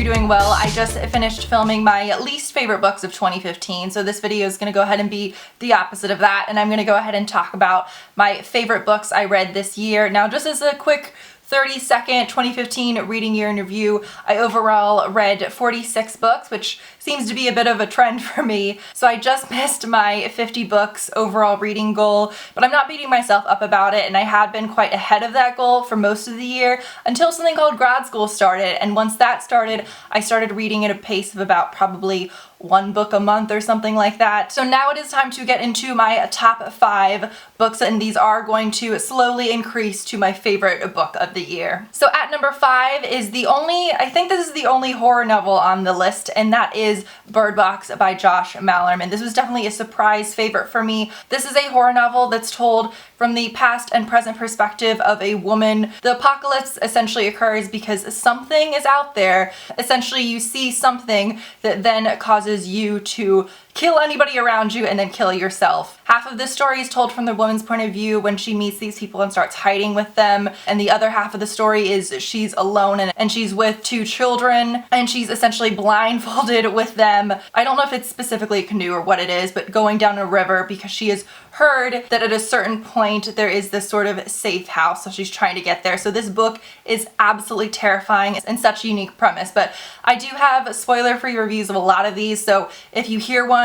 you're doing well. I just finished filming my least favorite books of 2015, so this video is going to go ahead and be the opposite of that, and I'm going to go ahead and talk about my favorite books I read this year. Now, just as a quick 30-second 2015 reading year in review, I overall read 46 books, which seems to be a bit of a trend for me. So I just missed my 50 books overall reading goal, but I'm not beating myself up about it, and I had been quite ahead of that goal for most of the year until something called grad school started, and once that started, I started reading at a pace of about probably one book a month or something like that. So now it is time to get into my top 5 books, and these are going to slowly increase to my favorite book of the year. So at number 5 is I think this is the only horror novel on the list, and that is Byrd Box by Josh Malerman. This was definitely a surprise favorite for me. This is a horror novel that's told from the past and present perspective of a woman. The apocalypse essentially occurs because something is out there. Essentially, you see something that then causes you to kill anybody around you and then kill yourself. Half of this story is told from the woman's point of view when she meets these people and starts hiding with them, and the other half of the story is she's alone and she's with 2 children and she's essentially blindfolded with them. I don't know if it's specifically a canoe or what it is, but going down a river because she has heard that at a certain point there is this sort of safe house, so she's trying to get there. So this book is absolutely terrifying and such a unique premise, but I do have spoiler-free reviews of a lot of these, so if you hear one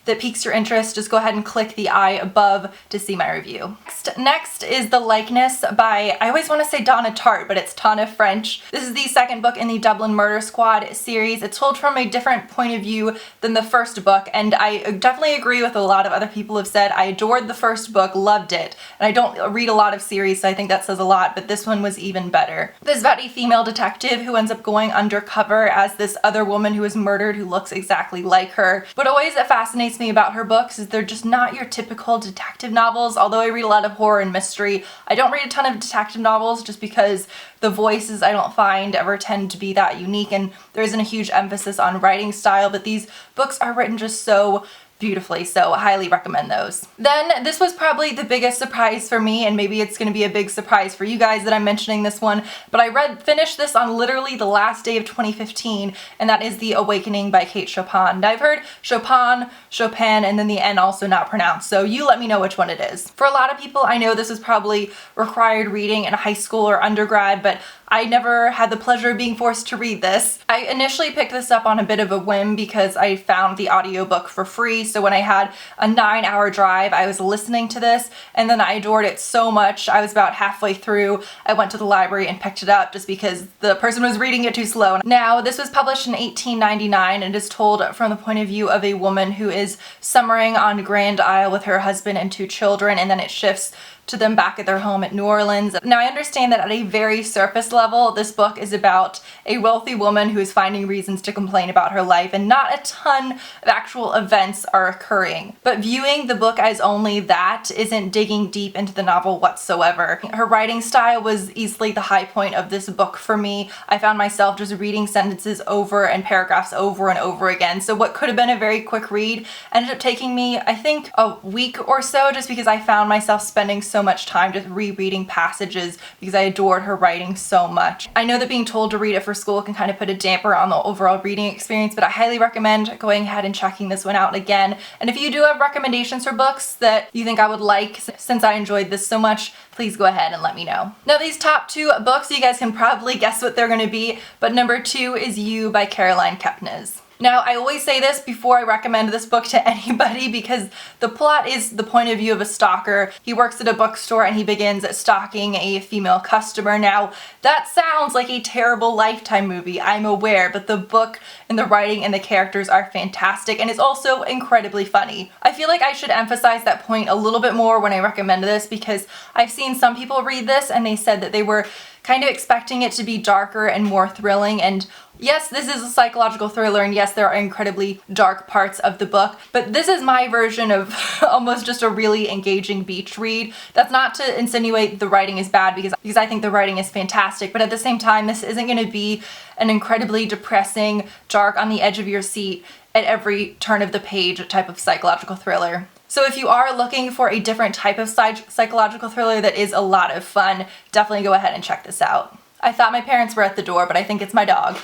that piques your interest, just go ahead and click the I above to see my review. Next is The Likeness by, I always want to say Donna Tartt, but it's Tana French. This is the second book in the Dublin Murder Squad series. It's told from a different point of view than the first book, and I definitely agree with a lot of other people who have said I adored the first book, loved it, and I don't read a lot of series, so I think that says a lot, but this one was even better. This is about a female detective who ends up going undercover as this other woman who is murdered who looks exactly like her. What always fascinates me about her books is they're just not your typical detective novels. Although I read a lot of horror and mystery, I don't read a ton of detective novels just because the voices I don't find ever tend to be that unique, and there isn't a huge emphasis on writing style, but these books are written just so beautifully, so I highly recommend those. Then this was probably the biggest surprise for me, and maybe it's going to be a big surprise for you guys that I'm mentioning this one, but I finished this on literally the last day of 2015, and that is The Awakening by Kate Chopin. Now, I've heard Chopin, and then the N also not pronounced, so you let me know which one it is. For a lot of people, I know this was probably required reading in high school or undergrad, but I never had the pleasure of being forced to read this. I initially picked this up on a bit of a whim because I found the audiobook for free, so when I had a 9-hour drive, I was listening to this, and then I adored it so much. I was about halfway through. I went to the library and picked it up just because the person was reading it too slow. Now, this was published in 1899 and is told from the point of view of a woman who is summering on Grand Isle with her husband and 2 children, and then it shifts to them back at their home at New Orleans. Now, I understand that at a very surface level, this book is about a wealthy woman who is finding reasons to complain about her life, and not a ton of actual events are occurring. But viewing the book as only that isn't digging deep into the novel whatsoever. Her writing style was easily the high point of this book for me. I found myself just reading sentences over and paragraphs over and over again, so what could have been a very quick read ended up taking me, I think, a week or so, just because I found myself spending so much time just rereading passages because I adored her writing so much. I know that being told to read it for school can kind of put a damper on the overall reading experience, but I highly recommend going ahead and checking this one out again. And if you do have recommendations for books that you think I would like, since I enjoyed this so much, please go ahead and let me know. Now, these top 2 books, you guys can probably guess what they're going to be, but number 2 is You by Caroline Kepnes. Now, I always say this before I recommend this book to anybody because the plot is the point of view of a stalker. He works at a bookstore and he begins stalking a female customer. Now, that sounds like a terrible Lifetime movie, I'm aware, but the book and the writing and the characters are fantastic, and it's also incredibly funny. I feel like I should emphasize that point a little bit more when I recommend this because I've seen some people read this and they said that they were kind of expecting it to be darker and more thrilling, and yes, this is a psychological thriller, and yes, there are incredibly dark parts of the book, but this is my version of almost just a really engaging beach read. That's not to insinuate the writing is bad because I think the writing is fantastic, but at the same time, this isn't going to be an incredibly depressing, dark, on the edge of your seat at every turn of the page type of psychological thriller. So if you are looking for a different type of psychological thriller that is a lot of fun, definitely go ahead and check this out. I thought my parents were at the door, but I think it's my dog.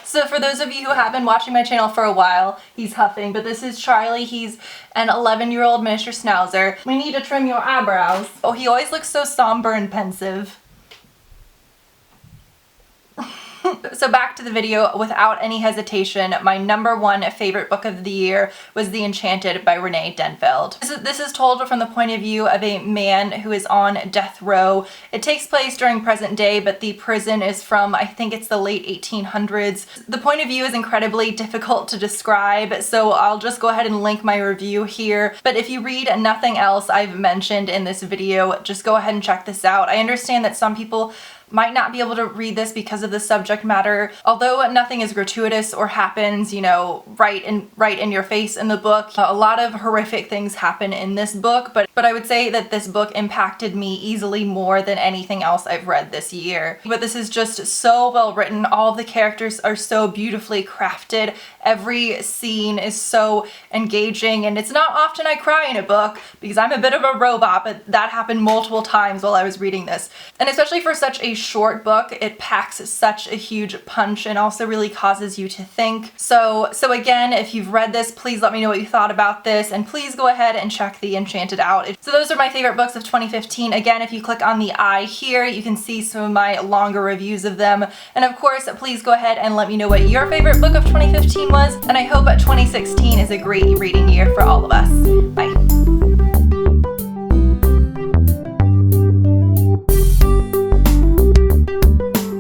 So for those of you who have been watching my channel for a while, he's huffing, but this is Charlie. He's an 11-year-old miniature schnauzer. We need to trim your eyebrows. Oh, he always looks so somber and pensive. So back to the video, without any hesitation, my #1 favorite book of the year was The Enchanted by Rene Denfeld. This is told from the point of view of a man who is on death row. It takes place during present day, but the prison is from, I think it's the late 1800s. The point of view is incredibly difficult to describe, so I'll just go ahead and link my review here. But if you read nothing else I've mentioned in this video, just go ahead and check this out. I understand that some people might not be able to read this because of the subject matter. Although nothing is gratuitous or happens, you know, right in your face in the book, a lot of horrific things happen in this book, but I would say that this book impacted me easily more than anything else I've read this year. But this is just so well written. All of the characters are so beautifully crafted. Every scene is so engaging, and it's not often I cry in a book because I'm a bit of a robot, but that happened multiple times while I was reading this. And especially for such a short book, it packs such a huge punch and also really causes you to think. So again, if you've read this, please let me know what you thought about this, and please go ahead and check The Enchanted out. So those are my favorite books of 2015. Again, if you click on the eye here, you can see some of my longer reviews of them. And of course, please go ahead and let me know what your favorite book of 2015 was, and I hope 2016 is a great reading year for all of us. Bye.